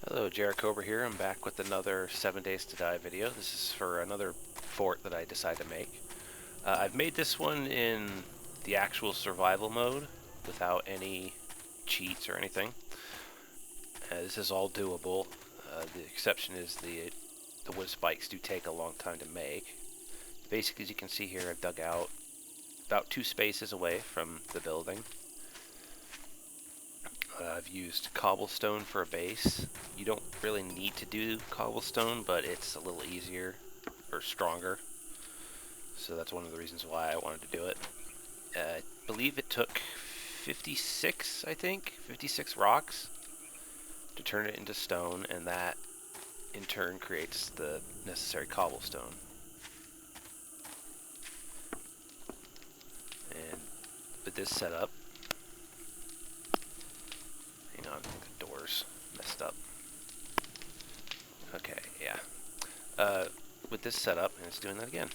Hello, Cobra here. I'm back with another 7 Days to Die video. This is for another fort that I decided to make. I've made this one in the actual survival mode without any cheats or anything. This is all doable. The exception is the wood spikes do take a long time to make. Basically, as you can see here, I've dug out about 2 spaces away from the building. I've used cobblestone for a base. You don't really need to do cobblestone, but it's a little easier or stronger. So that's one of the reasons why I wanted to do it. I believe it took 56, 56 rocks to turn it into stone, and that in turn creates the necessary cobblestone. And with this setup, hang on, the door's messed up. Okay, yeah. With this setup, and it's doing that again.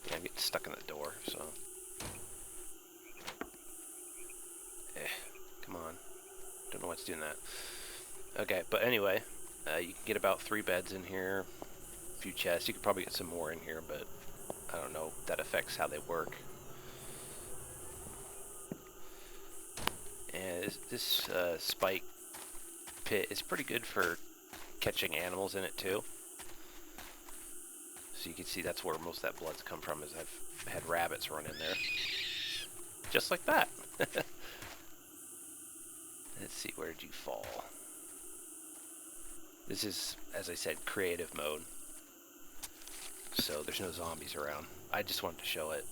Yeah, I'm getting stuck in the door, so. Come on. Don't know what's doing that. Okay, but anyway, you can get about 3 beds in here, a few chests. You could probably get some more in here, but I don't know if that affects how they work. And this spike pit is pretty good for catching animals in it too. So you can see that's where most of that blood's come from, is I've had rabbits run in there. Just like that. Let's see, where did you fall? This is, as I said, creative mode. So there's no zombies around. I just wanted to show it.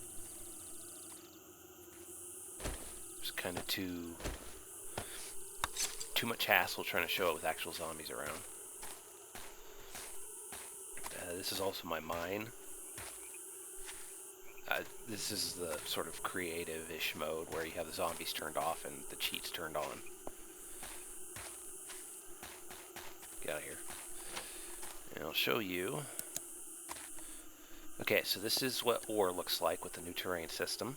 It's kind of too much hassle trying to show it with actual zombies around. This is also my mine. This is the sort of creative-ish mode where you have the zombies turned off and the cheats turned on. Get out of here. And I'll show you. Okay, so this is what ore looks like with the new terrain system.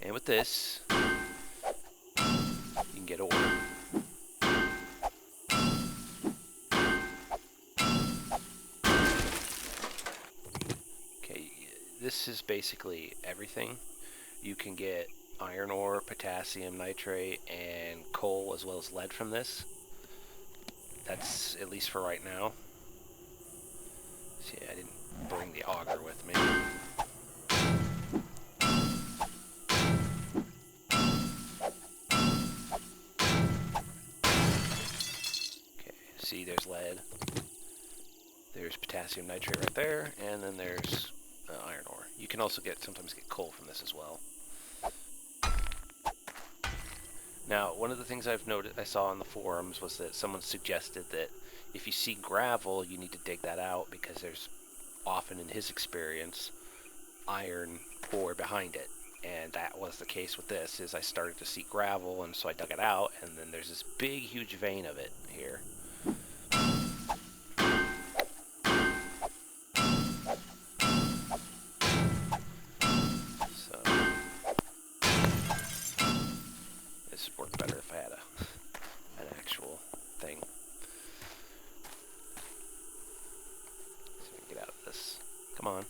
And with this, you can get ore. Okay, this is basically everything. You can get iron ore, potassium nitrate, and coal, as well as lead from this. That's at least for right now. See, I didn't bring the auger with me. Okay, see, there's lead. There's potassium nitrate right there, and then there's iron ore. You can also sometimes get coal from this as well. Now, one of the things I saw on the forums was that someone suggested that if you see gravel, you need to dig that out because there's often, in his experience, iron ore behind it. And that was the case with this, is I started to see gravel, and so I dug it out, and then there's this big, huge vein of it here. So, this would work better if I had an actual thing. So we can get out of this. Come on.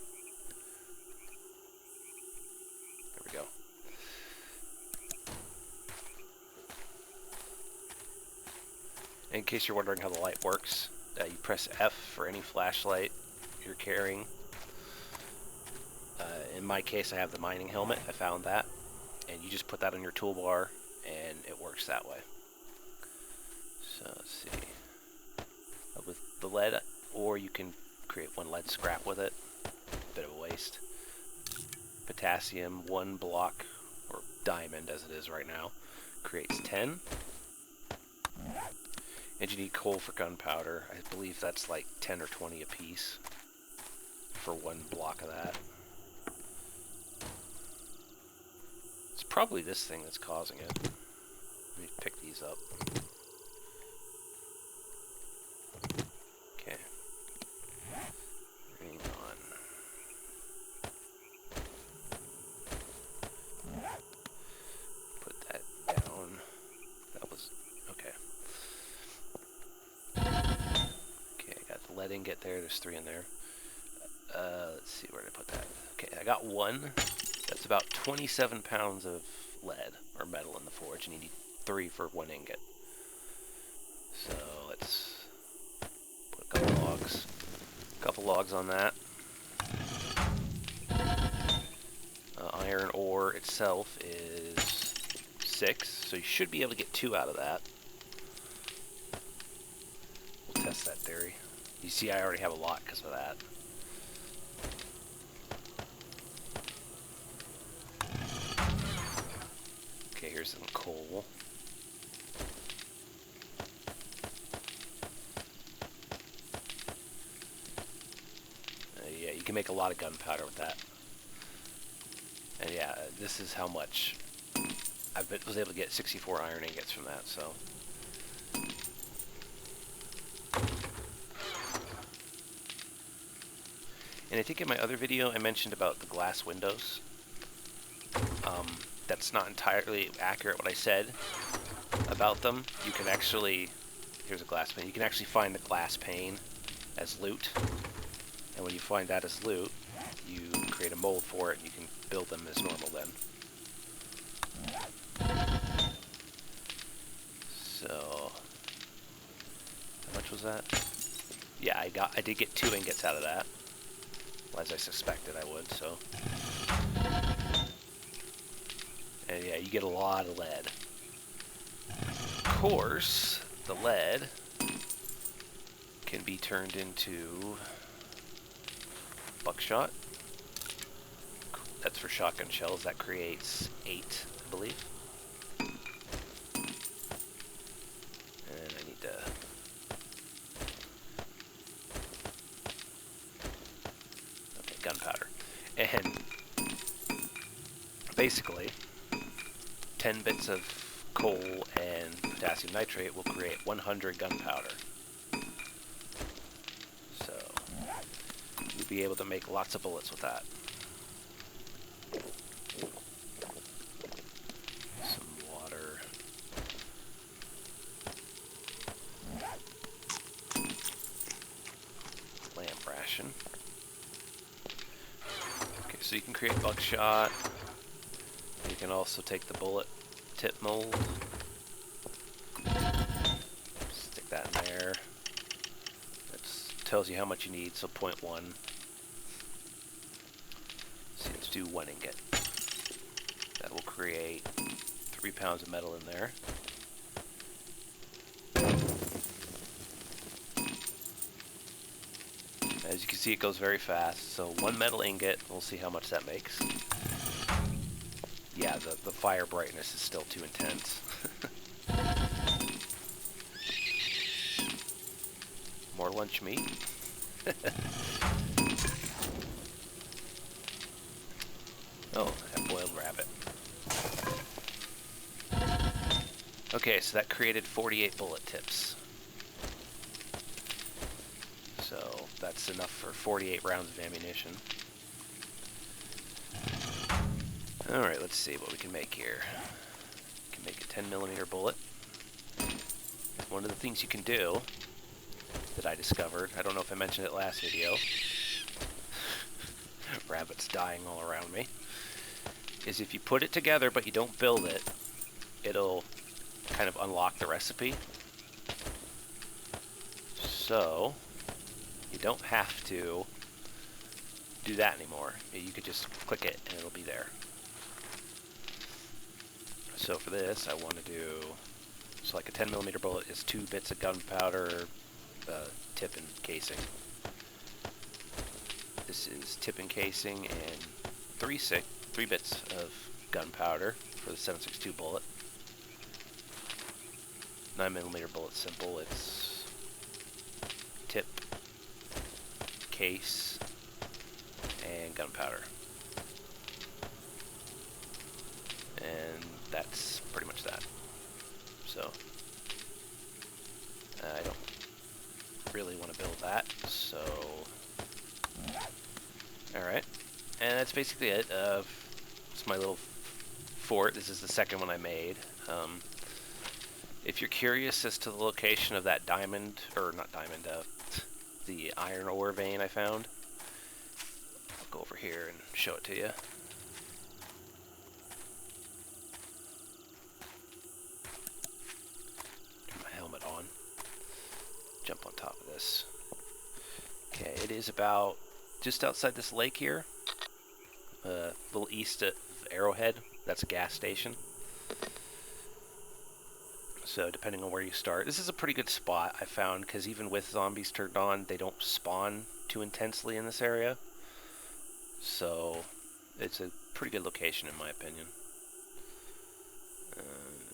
There we go. In case you're wondering how the light works, you press F for any flashlight you're carrying. In my case, I have the mining helmet. I found that. And you just put that on your toolbar, and it works that way. So, let's see. With the lead, or you can create 1 lead scrap with it. Bit of a waste. Potassium, 1 block, or diamond as it is right now, creates 10. And you need coal for gunpowder. I believe that's like 10 or 20 a piece for 1 block of that. It's probably this thing that's causing it. Let me pick these up. Okay. Hang on. Put that that there. There's 3 in there. Let's see, where did I put that? Okay, I got 1. That's about 27 pounds of lead or metal in the forge, and you need 3 for 1 ingot. So let's put a couple logs. Couple logs on that. Iron ore itself is 6, so you should be able to get 2 out of that. We'll test that theory. You see, I already have a lot because of that. Okay, here's some coal. Yeah, you can make a lot of gunpowder with that. And yeah, this is how much I was able to get 64 iron ingots from that, so. And I think in my other video I mentioned about the glass windows. That's not entirely accurate what I said about them. You can actually, here's a glass pane, you can actually find the glass pane as loot. And when you find that as loot, you create a mold for it and you can build them as normal then. So, how much was that? Yeah, I did get 2 ingots out of that. Well, as I suspected I would, so. And yeah, you get a lot of lead. Of course, the lead can be turned into buckshot. That's for shotgun shells. That creates 8, I believe. And I need to... Okay, gunpowder. And basically, 10 bits of coal and potassium nitrate will create 100 gunpowder. So, you'll be able to make lots of bullets with that. Some water. Lamp ration. Okay, so you can create buckshot. You can also take the bullet tip mold. Stick that in there. That tells you how much you need, so 0.1. So let's do 1 ingot. That will create 3 pounds of metal in there. As you can see, it goes very fast. So 1 metal ingot, we'll see how much that makes. Yeah, the fire brightness is still too intense. More lunch meat. Oh, that boiled rabbit. Okay, so that created 48 bullet tips. So that's enough for 48 rounds of ammunition. Alright, let's see what we can make here. We can make a 10mm bullet. One of the things you can do that I discovered, I don't know if I mentioned it last video, rabbits dying all around me, is if you put it together but you don't build it, it'll kind of unlock the recipe. So, you don't have to do that anymore. You could just click it and it'll be there. So for this, I want to do, so like a 10mm bullet is 2 bits of gunpowder, tip and casing. This is tip and casing and 3 bits of gunpowder for the 7.62 bullet. 9mm bullet simple, it's tip, case, and gunpowder. And that's pretty much that. So, I don't really want to build that, so... Alright, and that's basically it. It's my little fort. This is the second one I made. If you're curious as to the location of that diamond, or not diamond, the iron ore vein I found. I'll go over here and show it to you. Turn my helmet on. Jump on top of this. Okay, it is about just outside this lake here. A little east of Arrowhead. That's a gas station. So depending on where you start, this is a pretty good spot I found, because even with zombies turned on, they don't spawn too intensely in this area. So it's a pretty good location in my opinion.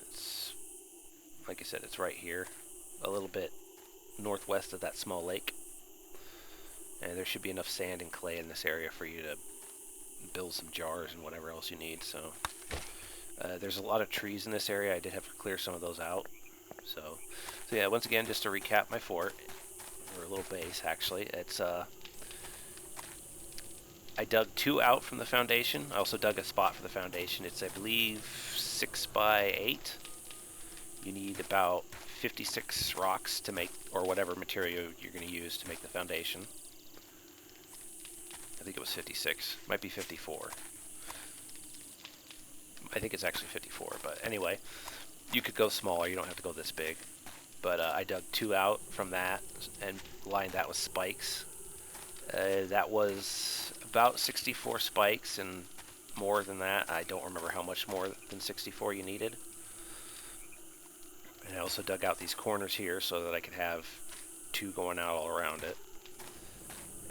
It's, like I said, it's right here, a little bit northwest of that small lake. And there should be enough sand and clay in this area for you to build some jars and whatever else you need. So there's a lot of trees in this area. I did have to clear some of those out. So yeah, once again, just to recap my fort, or a little base actually, it's I dug 2 out from the foundation. I also dug a spot for the foundation. It's, I believe, 6 by 8. You need about 56 rocks to make, or whatever material you're going to use to make the foundation. I think it was 56. Might be 54. I think it's actually 54, but anyway, you could go smaller. You don't have to go this big. But I dug 2 out from that and lined that with spikes. That was about 64 spikes, and more than that. I don't remember how much more than 64 you needed. And I also dug out these corners here so that I could have 2 going out all around it.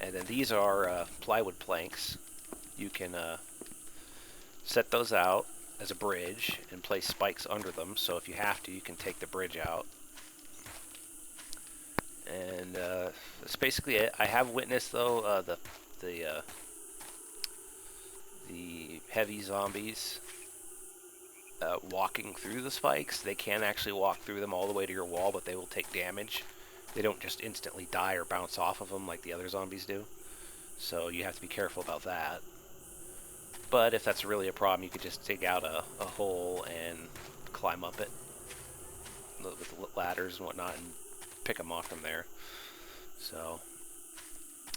And then these are plywood planks. You can set those out as a bridge and place spikes under them, so if you have to, you can take the bridge out. And that's basically it. I have witnessed, though, the heavy zombies walking through the spikes. They can actually walk through them all the way to your wall, but they will take damage. They don't just instantly die or bounce off of them like the other zombies do. So you have to be careful about that. But if that's really a problem, you could just dig out a hole and climb up it with ladders and whatnot and pick them off from there. So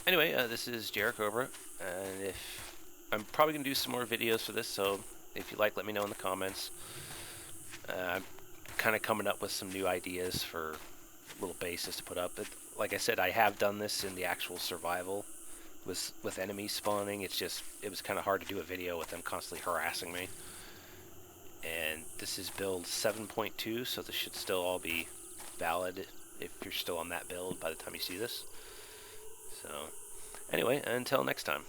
anyway, this is Cobra, and if I'm probably going to do some more videos for this, so if you like, let me know in the comments. I'm kind of coming up with some new ideas for little bases to put up. But like I said, I have done this in the actual survival with enemies spawning. It's just, it was kind of hard to do a video with them constantly harassing me. And this is build 7.2, so this should still all be valid if you're still on that build by the time you see this. So anyway, until next time.